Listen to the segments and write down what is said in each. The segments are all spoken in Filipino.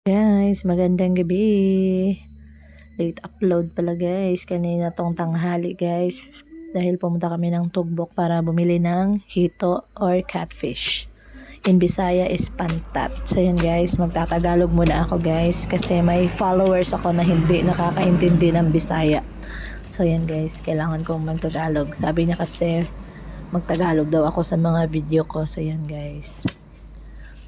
Guys, magandang gabi. Late upload pala guys. Kanina tong tanghali guys. Dahil pumunta kami ng Tugbok para bumili ng hito or catfish. In Bisaya is pantat. So yan guys, magtatagalog muna ako guys. Kasi may followers ako na hindi nakakaintindi ng Bisaya. So yan guys, kailangan kong magtagalog. Sabi niya kasi magtagalog daw ako sa mga video ko. So yan guys.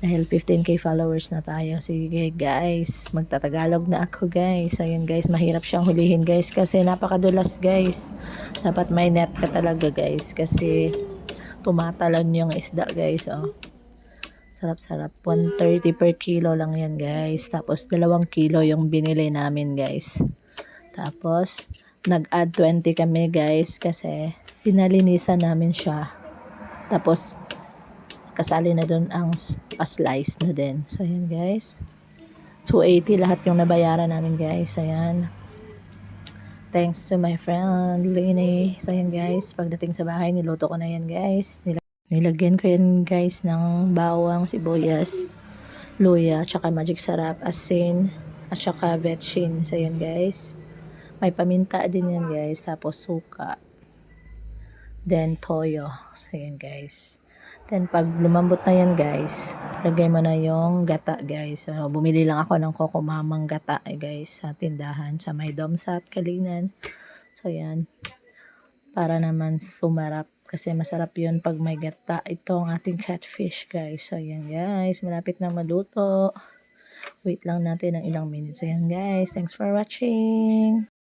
Dahil 15k followers na tayo. Sige guys, magtatagalog na ako guys. Ayun guys, mahirap siyang hulihin guys kasi napakadulas guys. Dapat may net ka talaga guys kasi tumatalon yung isda guys. Oh. Sarap-sarap. 130 per kilo lang yan guys. Tapos 2 kilo yung binili namin guys. Tapos nag-add 20 kami guys kasi pinalinisan namin siya. Tapos kasali na doon ang slice na din. So, ayan guys. 280 lahat yung nabayaran namin guys. Ayan. Thanks to my friend Lini. So, ayan guys. Pagdating sa bahay, niluto ko na yan guys. Nilagyan ko yan guys ng bawang, sibuyas, luya, tsaka magic sarap, asin, at tsaka vetchin. So, ayan guys. May paminta din yan guys. Tapos suka. Then, toyo. So, ayan guys. Then, pag lumambot na yan guys, lagay mo na yung gata guys. So, bumili lang ako ng kokomamang gata guys sa tindahan sa may Domsat, Kalinan. So, yan. Para naman sumarap. Kasi masarap yun pag may gata. Ito ang ating catfish guys. So, yan guys. Malapit na maluto. Wait lang natin ng ilang minutes. So, yan guys. Thanks for watching.